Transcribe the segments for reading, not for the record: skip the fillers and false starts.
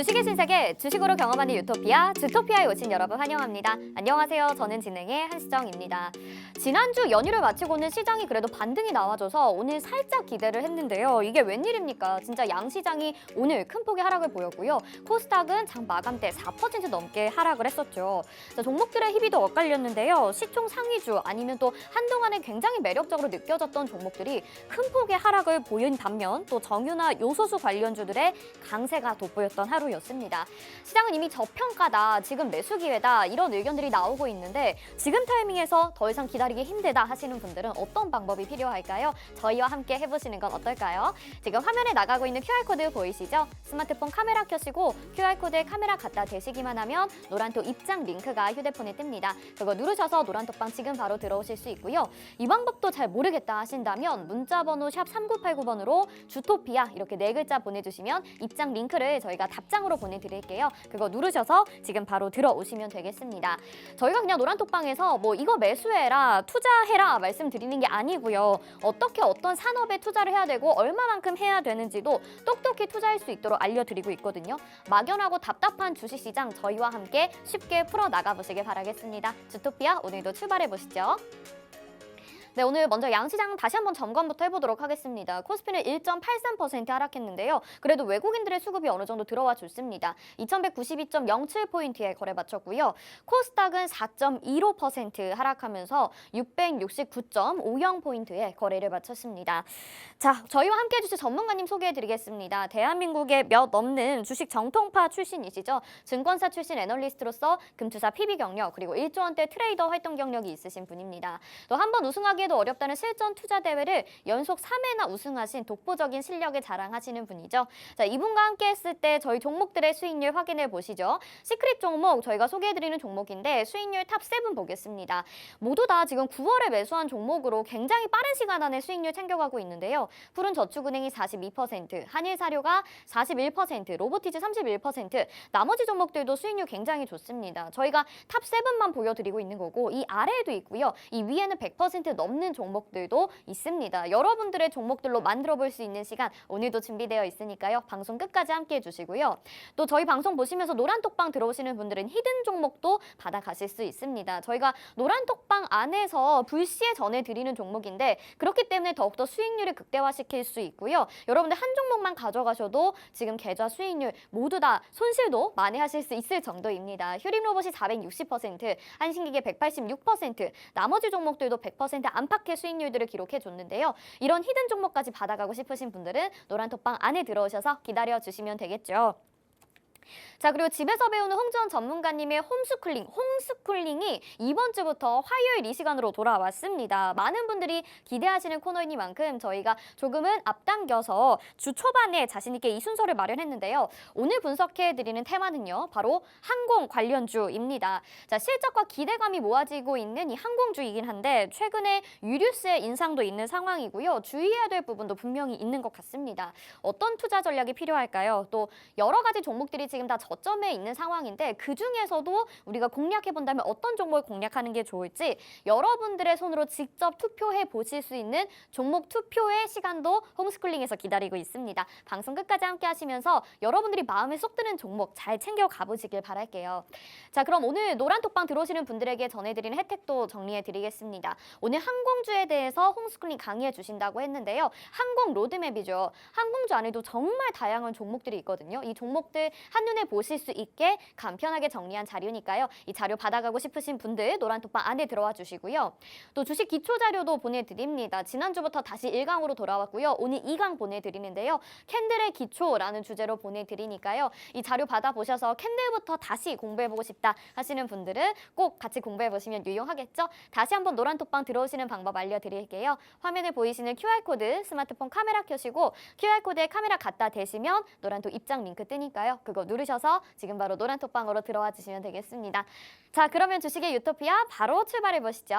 주식의 신세계, 주식으로 경험하는 유토피아, 주토피아에 오신 여러분 환영합니다. 안녕하세요. 저는 진행의 한시정입니다. 지난주 연휴를 마치고는 시장이 그래도 반등이 나와줘서 오늘 살짝 기대를 했는데요. 이게 웬일입니까? 진짜 양시장이 오늘 큰 폭의 하락을 보였고요. 코스닥은 장 마감 때 4% 넘게 하락을 했었죠. 자, 종목들의 희비도 엇갈렸는데요. 시총 상위주 아니면 또 한동안에 굉장히 매력적으로 느껴졌던 종목들이 큰 폭의 하락을 보인 반면 또 정유나 요소수 관련주들의 강세가 돋보였던 하루였습니다. 시장은 이미 저평가다, 지금 매수 기회다 이런 의견들이 나오고 있는데 지금 타이밍에서 더 이상 기다리기 힘들다 하시는 분들은 어떤 방법이 필요할까요? 저희와 함께 해보시는 건 어떨까요? 지금 화면에 나가고 있는 QR코드 보이시죠? 스마트폰 카메라 켜시고 QR코드에 카메라 갖다 대시기만 하면 노란톡 입장 링크가 휴대폰에 뜹니다. 그거 누르셔서 노란톡방 지금 바로 들어오실 수 있고요. 이 방법도 잘 모르겠다 하신다면 문자번호 샵 3989번으로 주토피아 이렇게 4글자 보내주시면 입장 링크를 저희가 답장으로 보내드릴게요. 그거 누르셔서 지금 바로 들어오시면 되겠습니다. 저희가 그냥 노란톡방에서 뭐 이거 매수해라, 투자해라 말씀드리는 게 아니고요. 어떻게 어떤 산업에 투자를 해야 되고 얼마만큼 해야 되는지도 똑똑히 투자할 수 있도록 알려드리고 있거든요. 막연하고 답답한 주식시장 저희와 함께 쉽게 풀어나가보시길 바라겠습니다. 주토피아 오늘도 출발해보시죠. 네, 오늘 먼저 양시장 다시 한번 점검부터 해보도록 하겠습니다. 코스피는 1.83% 하락했는데요. 그래도 외국인들의 수급이 어느 정도 들어와 줬습니다. 2192.07포인트에 거래 마쳤고요. 코스닥은 4.15% 하락하면서 669.50포인트에 거래를 마쳤습니다. 자, 저희와 함께 해주실 전문가님 소개해드리겠습니다. 대한민국의 몇 없는 주식 정통파 출신이시죠. 증권사 출신 애널리스트로서 금투사 PB 경력 그리고 1조 원대 트레이더 활동 경력이 있으신 분입니다. 또 한 번 우승하기에도 어렵다는 실전 투자 대회를 연속 3회나 우승하신 독보적인 실력을 자랑하시는 분이죠. 자, 이분과 함께 했을 때 저희 종목들의 수익률 확인해 보시죠. 시크릿 종목 저희가 소개해드리는 종목인데 수익률 탑 7 보겠습니다. 모두 다 지금 9월에 매수한 종목으로 굉장히 빠른 시간 안에 수익률 챙겨가고 있는데요. 푸른저축은행이 42%, 한일사료가 41%, 로보티즈 31%, 나머지 종목들도 수익률 굉장히 좋습니다. 저희가 탑 7만 보여드리고 있는 거고 이 아래에도 있고요. 이 위에는 100% 넘는 종목들도 있습니다. 여러분들의 종목들로 만들어 볼 수 있는 시간 오늘도 준비되어 있으니까요. 방송 끝까지 함께 해주시고요. 또 저희 방송 보시면서 노란톡방 들어오시는 분들은 히든 종목도 받아가실 수 있습니다. 저희가 노란톡방 안에서 불시에 전해드리는 종목인데 그렇기 때문에 더욱더 수익률을 극대화시킬 수 있고요. 여러분들 한 종목만 가져가셔도 지금 계좌 수익률 모두 다 손실도 만회하실 수 있을 정도입니다. 휴림로봇이 460%, 한신기계 186%, 나머지 종목들도 100% 안팎의 수익률들을 기록해줬는데요. 이런 히든 종목까지 받아가고 싶으신 분들은 노란톡방 안에 들어오셔서 기다려주시면 되겠죠. 자, 그리고 집에서 배우는 홍지원 전문가님의 홈스쿨링이 이번 주부터 화요일 이 시간으로 돌아왔습니다. 많은 분들이 기대하시는 코너이니만큼 저희가 조금은 앞당겨서 주 초반에 자신 있게 이 순서를 마련했는데요. 오늘 분석해드리는 테마는요. 바로 항공 관련주입니다. 자, 실적과 기대감이 모아지고 있는 이 항공주이긴 한데 최근에 유류세 인상도 있는 상황이고요. 주의해야 될 부분도 분명히 있는 것 같습니다. 어떤 투자 전략이 필요할까요? 또 여러 가지 종목들이 지금 다 저점에 있는 상황인데 그중에서도 우리가 공략해본다면 어떤 종목을 공략하는 게 좋을지 여러분들의 손으로 직접 투표해 보실 수 있는 종목 투표의 시간도 홈스쿨링에서 기다리고 있습니다. 방송 끝까지 함께 하시면서 여러분들이 마음에 쏙 드는 종목 잘 챙겨 가보시길 바랄게요. 자, 그럼 오늘 노란톡방 들어오시는 분들에게 전해드리는 혜택도 정리해드리겠습니다. 오늘 항공주에 대해서 홈스쿨링 강의해 주신다고 했는데요. 항공 로드맵이죠. 항공주 안에도 정말 다양한 종목들이 있거든요. 이 종목들 한눈에 보실 수 있게 간편하게 정리한 자료니까요. 이 자료 받아가고 싶으신 분들 노란톡방 안에 들어와 주시고요. 또 주식 기초 자료도 보내드립니다. 지난주부터 다시 1강으로 돌아왔고요. 오늘 2강 보내드리는데요. 캔들의 기초라는 주제로 보내드리니까요. 이 자료 받아보셔서 캔들부터 다시 공부해보고 싶다 하시는 분들은 꼭 같이 공부해보시면 유용하겠죠? 다시 한번 노란톡방 들어오시는 방법 알려드릴게요. 화면에 보이시는 QR코드 스마트폰 카메라 켜시고 QR코드에 카메라 갖다 대시면 노란톡 입장 링크 뜨니까요. 그거 누르셔서 지금 바로 노란톡방으로 들어와 주시면 되겠습니다. 자, 그러면 주식의 유토피아 바로 출발해 보시죠.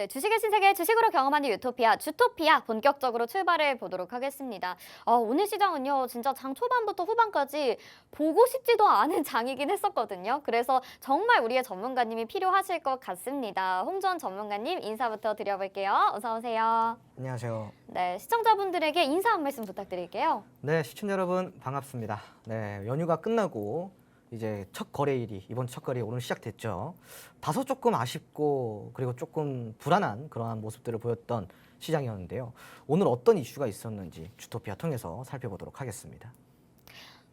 네, 주식의 신세계 주식으로 경험하는 유토피아, 주토피아 본격적으로 출발해 보도록 하겠습니다. 오늘 시장은요, 진짜 장 초반부터 후반까지 보고 싶지도 않은 장이긴 했었거든요. 그래서 정말 우리의 전문가님이 필요하실 것 같습니다. 홍전 전문가님 인사부터 드려볼게요. 어서 오세요. 안녕하세요. 네, 시청자분들에게 인사 한 말씀 부탁드릴게요. 네, 시청자 여러분 반갑습니다. 네, 연휴가 끝나고 이제 첫 거래일이 이번 첫 거래일 오늘 시작됐죠. 다소 조금 아쉽고 그리고 조금 불안한 그러한 모습들을 보였던 시장이었는데요. 오늘 어떤 이슈가 있었는지 주토피아 통해서 살펴보도록 하겠습니다.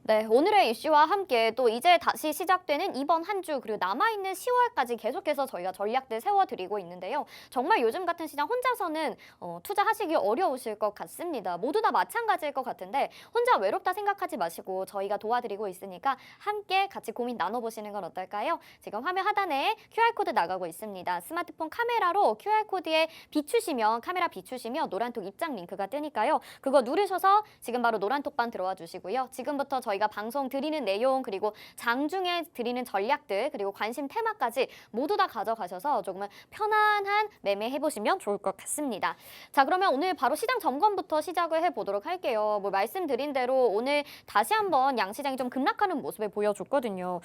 네, 오늘의 이슈와 함께 또 이제 다시 시작되는 이번 한 주 그리고 남아있는 10월까지 계속해서 저희가 전략들 세워드리고 있는데요. 정말 요즘 같은 시장 혼자서는 투자하시기 어려우실 것 같습니다. 모두 다 마찬가지일 것 같은데 혼자 외롭다 생각하지 마시고 저희가 도와드리고 있으니까 함께 같이 고민 나눠보시는 건 어떨까요? 지금 화면 하단에 QR코드 나가고 있습니다. 스마트폰 카메라로 QR코드에 비추시면 카메라 비추시면 노란톡 입장 링크가 뜨니까요. 그거 누르셔서 지금 바로 노란톡방 들어와 주시고요. 지금부터 저희가 방송 드리는 내용 그리고 장중에 드리는 전략들 그리고 관심 테마까지 모두 다 가져가셔서 조금은 편안한 매매 해보시면 좋을 것 같습니다. 자, 그러면 오늘 바로 시장 점검부터 시작을 해보도록 할게요. 뭐 말씀드린 대로 오늘 다시 한번 양시장이 좀 급락하는 모습을 보여줬거든요.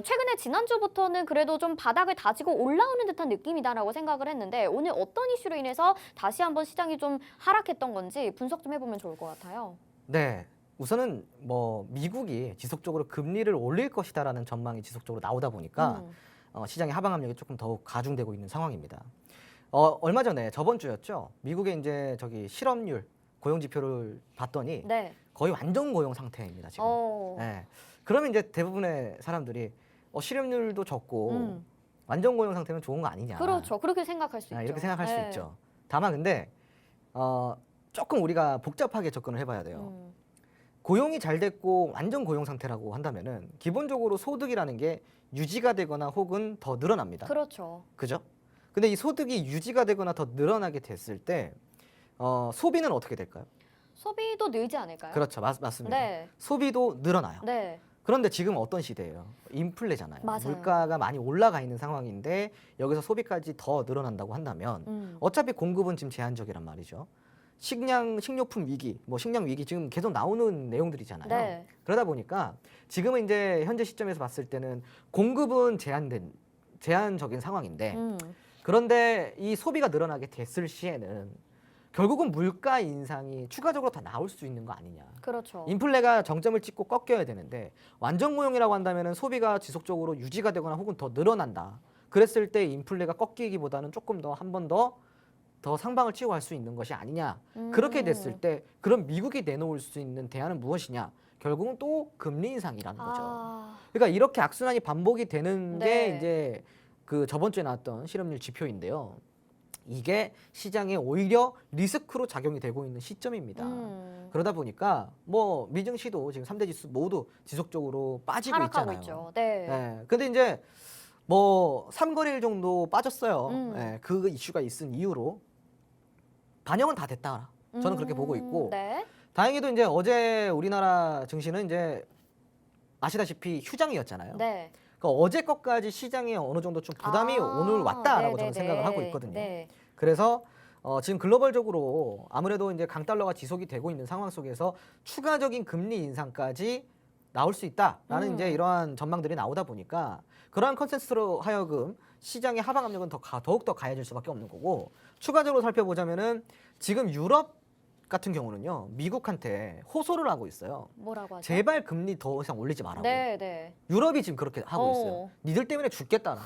최근에 지난주부터는 그래도 좀 바닥을 다지고 올라오는 듯한 느낌이다라고 생각을 했는데 오늘 어떤 이슈로 인해서 다시 한번 시장이 좀 하락했던 건지 분석 좀 해보면 좋을 것 같아요. 네. 우선은 뭐 미국이 지속적으로 금리를 올릴 것이다라는 전망이 지속적으로 나오다 보니까 시장의 하방 압력이 조금 더욱 가중되고 있는 상황입니다. 얼마 전에 저번 주였죠. 미국의 이제 실업률 고용 지표를 봤더니 네. 거의 완전 고용 상태입니다, 지금. 네. 그러면 이제 대부분의 사람들이 실업률도 적고 완전 고용 상태면 좋은 거 아니냐. 그렇죠. 그렇게 생각할 수 있죠. 이렇게 생각할 수 네. 있죠. 다만 근데 조금 우리가 복잡하게 접근을 해봐야 돼요. 고용이 잘 됐고 완전 고용 상태라고 한다면은 기본적으로 소득이라는 게 유지가 되거나 혹은 더 늘어납니다. 그렇죠. 그죠? 근데 이 소득이 유지가 되거나 더 늘어나게 됐을 때 소비는 어떻게 될까요? 소비도 늘지 않을까요? 그렇죠. 맞습니다. 네. 소비도 늘어나요. 네. 그런데 지금 어떤 시대예요? 인플레잖아요. 맞아요. 물가가 많이 올라가 있는 상황인데 여기서 소비까지 더 늘어난다고 한다면 어차피 공급은 지금 제한적이란 말이죠. 식료품 위기, 식량 위기 지금 계속 나오는 내용들이잖아요. 네. 그러다 보니까 지금은 이제 현재 시점에서 봤을 때는 공급은 제한적인 상황인데 그런데 이 소비가 늘어나게 됐을 시에는 결국은 물가 인상이 추가적으로 더 나올 수 있는 거 아니냐. 그렇죠. 인플레가 정점을 찍고 꺾여야 되는데 완전 고용이라고 한다면은 소비가 지속적으로 유지가 되거나 혹은 더 늘어난다. 그랬을 때 인플레가 꺾이기보다는 조금 더 한 번 더 상방을 치고 갈 수 있는 것이 아니냐. 그렇게 됐을 때 그럼 미국이 내놓을 수 있는 대안은 무엇이냐. 결국은 또 금리 인상이라는 거죠. 그러니까 이렇게 악순환이 반복이 되는 네. 게 이제 그 저번 주에 나왔던 실업률 지표인데요. 이게 시장에 오히려 리스크로 작용이 되고 있는 시점입니다. 그러다 보니까 미증시도 지금 3대 지수 모두 지속적으로 빠지고 하락하고 있잖아요. 있죠. 네. 네. 근데 이제 3거래일 정도 빠졌어요. 네, 그 이슈가 있은 이유로 반영은 다 됐다. 저는 그렇게 보고 있고 네. 다행히도 이제 어제 우리나라 증시는 이제 아시다시피 휴장이었잖아요. 네. 그러니까 어제 것까지 시장에 어느 정도 좀 부담이 오늘 왔다라고 저는 생각을 하고 있거든요. 네. 그래서 지금 글로벌적으로 아무래도 이제 강달러가 지속이 되고 있는 상황 속에서 추가적인 금리 인상까지 나올 수 있다라는 이제 이러한 전망들이 나오다 보니까 그러한 컨센서스로 하여금 시장의 하방 압력은 더욱 더 가해질 수밖에 없는 거고 추가적으로 살펴보자면은 지금 유럽 같은 경우는요 미국한테 호소를 하고 있어요. 뭐라고 하죠? 제발 금리 더 이상 올리지 말라고. 네, 네. 유럽이 지금 그렇게 하고 있어요. 니들 때문에 죽겠다.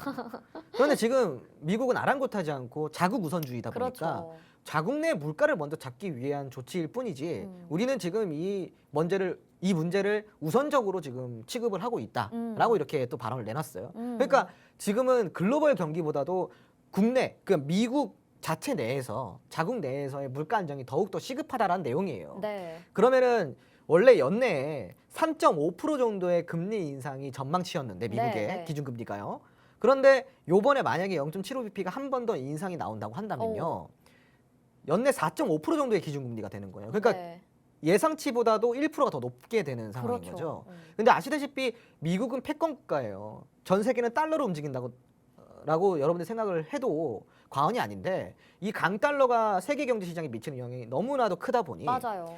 그런데 지금 미국은 아랑곳하지 않고 자국 우선주의다 보니까 그렇죠. 자국 내 물가를 먼저 잡기 위한 조치일 뿐이지 우리는 지금 이 문제를 우선적으로 지금 취급을 하고 있다라고 이렇게 또 발언을 내놨어요. 그러니까 지금은 글로벌 경기보다도 국내, 그러니까 미국 자체 내에서 자국 내에서의 물가 안정이 더욱더 시급하다라는 내용이에요. 네. 그러면은 원래 연내에 3.5% 정도의 금리 인상이 전망치였는데 미국의 네. 기준금리가요. 그런데 요번에 만약에 0.75bp가 한 번 더 인상이 나온다고 한다면요. 연내 4.5% 정도의 기준금리가 되는 거예요. 그러니까 네. 예상치보다도 1%가 더 높게 되는 상황인 그렇죠. 거죠. 근데 아시다시피 미국은 패권 국가예요. 전 세계는 달러로 움직인다고 라고 여러분들 생각을 해도 과언이 아닌데 이 강달러가 세계 경제 시장에 미치는 영향이 너무나도 크다 보니 맞아요.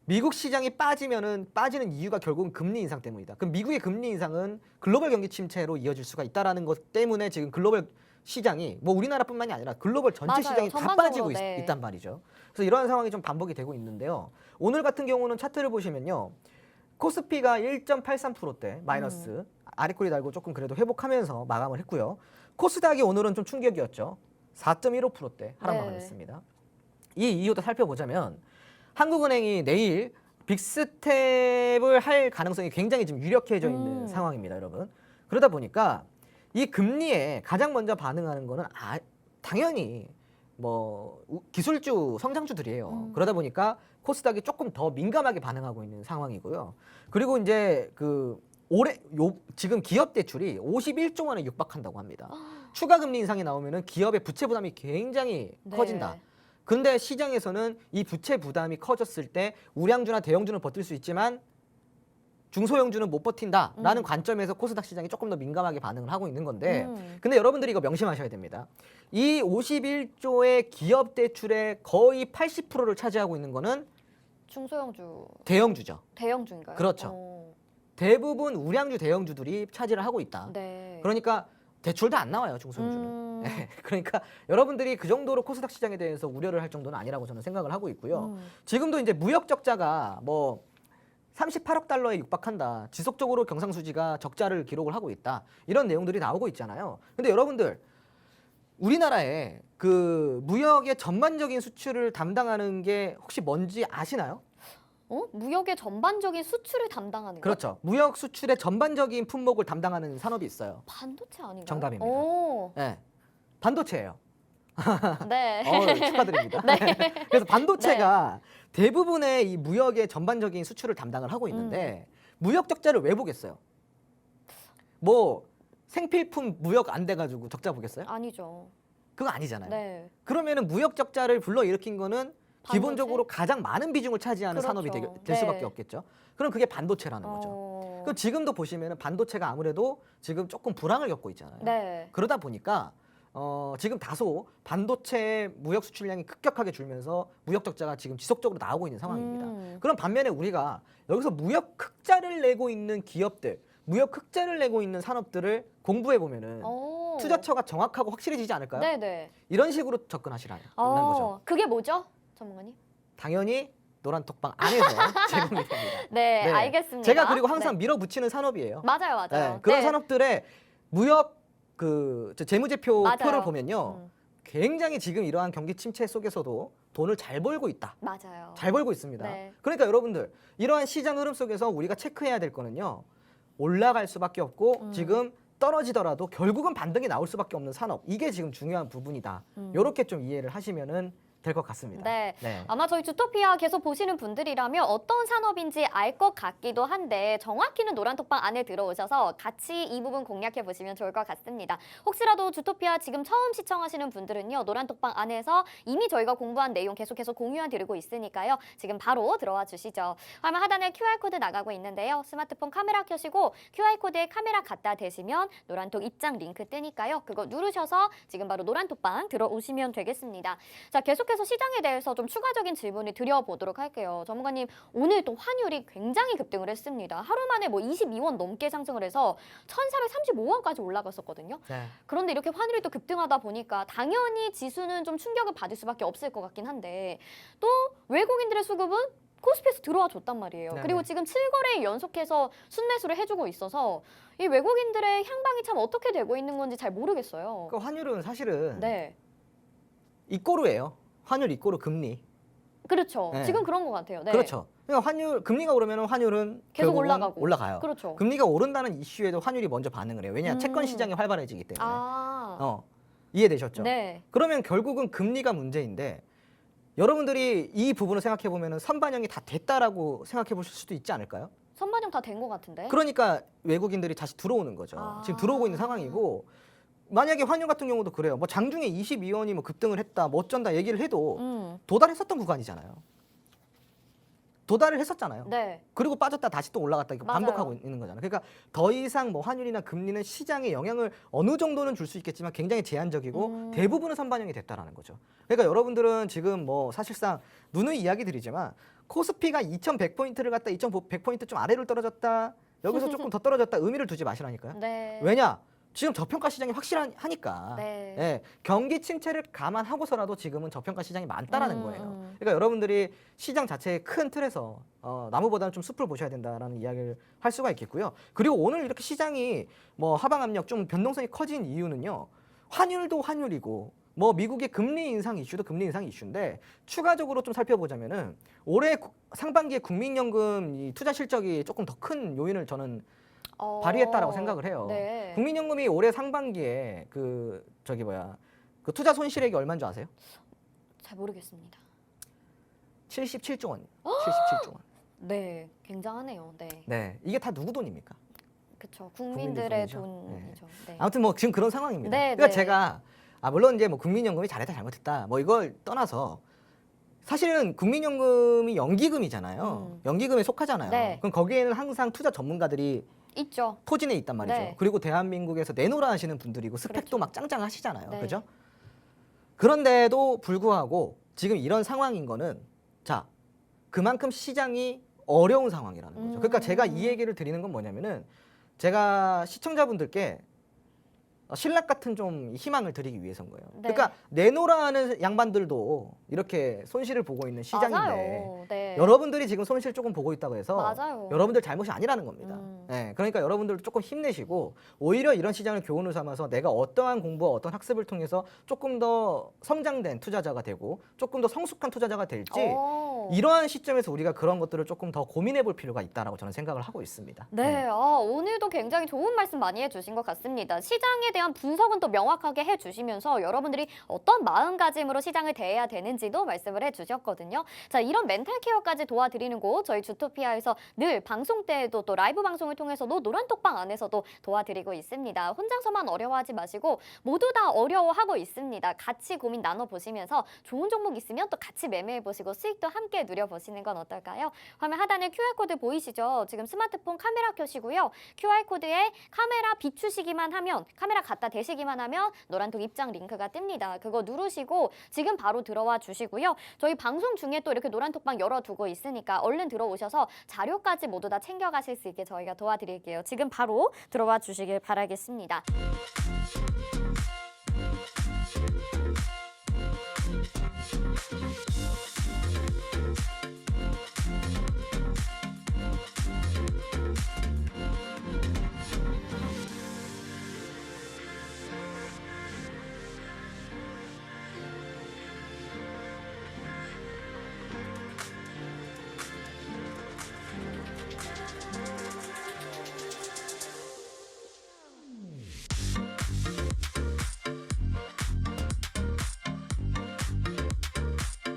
미국 시장이 빠지면은 빠지는 이유가 결국은 금리 인상 때문이다. 그럼 미국의 금리 인상은 글로벌 경기 침체로 이어질 수가 있다라는 것 때문에 지금 글로벌 시장이 뭐 우리나라뿐만이 아니라 글로벌 전체 맞아요. 시장이 다 전반적으로, 빠지고 네. 있단 말이죠. 그래서 이러한 상황이 좀 반복이 되고 있는데요. 오늘 같은 경우는 차트를 보시면요. 코스피가 1.83%대 마이너스 아래꼬리 달고 조금 그래도 회복하면서 마감을 했고요. 코스닥이 오늘은 좀 충격이었죠. 4.15%대 하락 네. 마감했습니다. 이 이유도 살펴보자면 한국은행이 내일 빅스텝을 할 가능성이 굉장히 지금 유력해져 있는 상황입니다, 여러분. 그러다 보니까 이 금리에 가장 먼저 반응하는 거는 당연히 뭐 기술주, 성장주들이에요. 그러다 보니까 코스닥이 조금 더 민감하게 반응하고 있는 상황이고요. 그리고 이제 지금 기업 대출이 51조 원에 육박한다고 합니다. 추가 금리 인상이 나오면은 기업의 부채 부담이 굉장히 네. 커진다. 근데 시장에서는 이 부채 부담이 커졌을 때 우량주나 대형주는 버틸 수 있지만 중소형주는 못 버틴다라는 관점에서 코스닥 시장이 조금 더 민감하게 반응을 하고 있는 건데 근데 여러분들이 이거 명심하셔야 됩니다. 이 51조의 기업 대출의 거의 80%를 차지하고 있는 거는 중소형주, 대형주죠. 대형주인가요? 그렇죠. 대부분 우량주 대형주들이 차지를 하고 있다. 네. 그러니까 대출도 안 나와요, 중소형주는. 네, 그러니까 여러분들이 그 정도로 코스닥 시장에 대해서 우려를 할 정도는 아니라고 저는 생각을 하고 있고요. 지금도 이제 무역 적자가 뭐 38억 달러에 육박한다. 지속적으로 경상수지가 적자를 기록을 하고 있다. 이런 내용들이 나오고 있잖아요. 근데 여러분들 우리나라에 그 무역의 전반적인 수출을 담당하는 게 혹시 뭔지 아시나요? 무역의 전반적인 수출을 담당하는 거? 그렇죠. 무역 수출의 전반적인 품목을 담당하는 산업이 있어요. 반도체 아닌가요? 정답입니다. 오. 네. 반도체예요. 네. 축하드립니다. 그래서 반도체가 대부분의 이 무역의 전반적인 수출을 담당을 하고 있는데 무역 적자를 왜 보겠어요? 뭐 생필품 무역 안 돼가지고 적자 보겠어요? 아니죠. 그거 아니잖아요. 네. 그러면은 무역 적자를 불러일으킨 거는 반도체? 기본적으로 가장 많은 비중을 차지하는 그렇죠. 산업이 될 네. 수밖에 없겠죠. 그럼 그게 반도체라는 거죠. 그럼 지금도 보시면은 반도체가 아무래도 지금 조금 불황을 겪고 있잖아요. 네. 그러다 보니까 지금 다소 반도체 무역 수출량이 급격하게 줄면서 무역 적자가 지금 지속적으로 나오고 있는 상황입니다. 그럼 반면에 우리가 여기서 무역 흑자를 내고 있는 기업들, 무역 흑자를 내고 있는 산업들을 공부해 보면은 투자처가 정확하고 확실해지지 않을까요? 네네. 이런 식으로 접근하시라는 거죠. 그게 뭐죠, 전문가님? 당연히 노란톡방 안에서 제공이 됩니다. 네, 네. 알겠습니다. 제가 그리고 항상 네. 밀어붙이는 산업이에요. 맞아요, 맞아요. 네, 그런 네. 산업들의 무역 재무제표 맞아요. 표를 보면요. 굉장히 지금 이러한 경기 침체 속에서도 돈을 잘 벌고 있다. 맞아요. 잘 벌고 있습니다. 네. 그러니까 여러분들 이러한 시장 흐름 속에서 우리가 체크해야 될 거는요. 올라갈 수밖에 없고 지금 떨어지더라도 결국은 반등이 나올 수밖에 없는 산업. 이게 지금 중요한 부분이다. 이렇게 좀 이해를 하시면은 될 것 같습니다. 네. 아마 저희 주토피아 계속 보시는 분들이라면 어떤 산업인지 알 것 같기도 한데 정확히는 노란톡방 안에 들어오셔서 같이 이 부분 공략해 보시면 좋을 것 같습니다. 혹시라도 주토피아 지금 처음 시청하시는 분들은요. 노란톡방 안에서 이미 저희가 공부한 내용 계속해서 공유해 드리고 있으니까요. 지금 바로 들어와 주시죠. 화면 하단에 QR코드 나가고 있는데요. 스마트폰 카메라 켜시고 QR코드에 카메라 갖다 대시면 노란톡 입장 링크 뜨니까요. 그거 누르셔서 지금 바로 노란톡방 들어오시면 되겠습니다. 자, 계속해서 시장에 대해서 좀 추가적인 질문을 드려보도록 할게요. 전문가님, 오늘 또 환율이 굉장히 급등을 했습니다. 하루 만에 뭐 22원 넘게 상승을 해서 1,435원까지 올라갔었거든요. 네. 그런데 이렇게 환율이 또 급등하다 보니까 당연히 지수는 좀 충격을 받을 수밖에 없을 것 같긴 한데 또 외국인들의 수급은 코스피에서 들어와 줬단 말이에요. 네네. 그리고 지금 7거래 연속해서 순매수를 해주고 있어서 이 외국인들의 향방이 참 어떻게 되고 있는 건지 잘 모르겠어요. 그 환율은 사실은 네. 이꼬르예요. 환율 이꼬르 금리. 그렇죠. 네. 지금 그런 것 같아요. 네. 그렇죠. 그러니까 금리가 오르면 환율은 계속 결국은 올라가고. 올라가요. 그렇죠. 금리가 오른다는 이슈에도 환율이 먼저 반응을 해요. 왜냐? 채권 시장이 활발해지기 때문에. 아. 이해되셨죠? 네. 그러면 결국은 금리가 문제인데 여러분들이 이 부분을 생각해 보면 선반영이 다 됐다라고 생각해 보실 수도 있지 않을까요? 선반영 다 된 것 같은데. 그러니까 외국인들이 다시 들어오는 거죠. 아. 지금 들어오고 있는 상황이고 만약에 환율 같은 경우도 그래요. 뭐 장중에 22원이 뭐 급등을 했다, 뭐 어쩐다 얘기를 해도 도달했었던 구간이잖아요. 도달을 했었잖아요. 네. 그리고 빠졌다 다시 또 올라갔다 이거 맞아요. 반복하고 있는 거잖아요. 그러니까 더 이상 뭐 환율이나 금리는 시장에 영향을 어느 정도는 줄 수 있겠지만 굉장히 제한적이고 대부분은 선반영이 됐다라는 거죠. 그러니까 여러분들은 지금 뭐 사실상 누누이 이야기 드리지만 코스피가 2,100포인트를 갔다 2,100포인트 좀 아래로 떨어졌다. 여기서 조금 더 떨어졌다. 의미를 두지 마시라니까요. 네. 왜냐? 지금 저평가 시장이 확실하니까. 네. 예, 경기 침체를 감안하고서라도 지금은 저평가 시장이 많다라는 거예요. 음. 그러니까 여러분들이 시장 자체의 큰 틀에서 나무보다는 좀 숲을 보셔야 된다라는 이야기를 할 수가 있겠고요. 그리고 오늘 이렇게 시장이 뭐 하방 압력 좀 변동성이 커진 이유는요. 환율도 환율이고 뭐 미국의 금리 인상 이슈도 금리 인상 이슈인데 추가적으로 좀 살펴보자면은 올해 상반기에 국민연금 이 투자 실적이 조금 더 큰 요인을 저는 발휘했다라고 생각을 해요. 네. 국민연금이 올해 상반기에 그 투자 손실액이 얼마인 줄 아세요? 잘 모르겠습니다. 77조 원. 77조 원. 네, 굉장하네요. 네, 네, 이게 다 누구 돈입니까? 그렇죠. 국민들 국민들의 돈이죠. 돈이죠. 네. 아무튼 뭐 지금 그런 상황입니다. 네, 그러니까 네. 제가 물론 이제 뭐 국민연금이 잘했다 잘못했다 뭐 이걸 떠나서 사실은 국민연금이 연기금이잖아요. 연기금에 속하잖아요. 네. 그럼 거기에는 항상 투자 전문가들이 있죠. 포진해 있단 말이죠. 네. 그리고 대한민국에서 내노라 하시는 분들이고 스펙도 그렇죠. 막 짱짱하시잖아요. 네. 그죠? 그런데도 불구하고 지금 이런 상황인 거는 자 그만큼 시장이 어려운 상황이라는 거죠. 그러니까 제가 이 얘기를 드리는 건 뭐냐면은 제가 시청자분들께 신락 같은 좀 희망을 드리기 위해서인 거예요. 네. 그러니까 내노라는 양반들도 이렇게 손실을 보고 있는 시장인데 맞아요. 네. 여러분들이 지금 손실 조금 보고 있다고 해서 맞아요. 여러분들 잘못이 아니라는 겁니다. 네, 그러니까 여러분들도 조금 힘내시고 오히려 이런 시장을 교훈을 삼아서 내가 어떠한 공부와 어떤 학습을 통해서 조금 더 성장된 투자자가 되고 조금 더 성숙한 투자자가 될지 이러한 시점에서 우리가 그런 것들을 조금 더 고민해 볼 필요가 있다라고 저는 생각을 하고 있습니다. 네, 오늘도 굉장히 좋은 말씀 많이 해주신 것 같습니다. 시장에 대한 분석은 또 명확하게 해주시면서 여러분들이 어떤 마음가짐으로 시장을 대해야 되는지도 말씀을 해주셨거든요. 자, 이런 멘탈 케어까지 도와드리는 곳 저희 주토피아에서 늘 방송 때에도 또 라이브 방송을 통해서도 노란톡방 안에서도 도와드리고 있습니다. 혼자서만 어려워하지 마시고 모두 다 어려워하고 있습니다. 같이 고민 나눠보시면서 좋은 종목 있으면 또 같이 매매해보시고 수익도 함께 누려보시는 건 어떨까요? 화면 하단에 QR코드 보이시죠? 지금 스마트폰 카메라 켜시고요. QR코드에 카메라 비추시기만 하면 카메라 갖다 대시기만 하면 노란톡 입장 링크가 뜹니다. 그거 누르시고 지금 바로 들어와 주시고요. 저희 방송 중에 또 이렇게 노란톡방 열어두고 있으니까 얼른 들어오셔서 자료까지 모두 다 챙겨가실 수 있게 저희가 도와드릴게요. 지금 바로 들어와 주시길 바라겠습니다.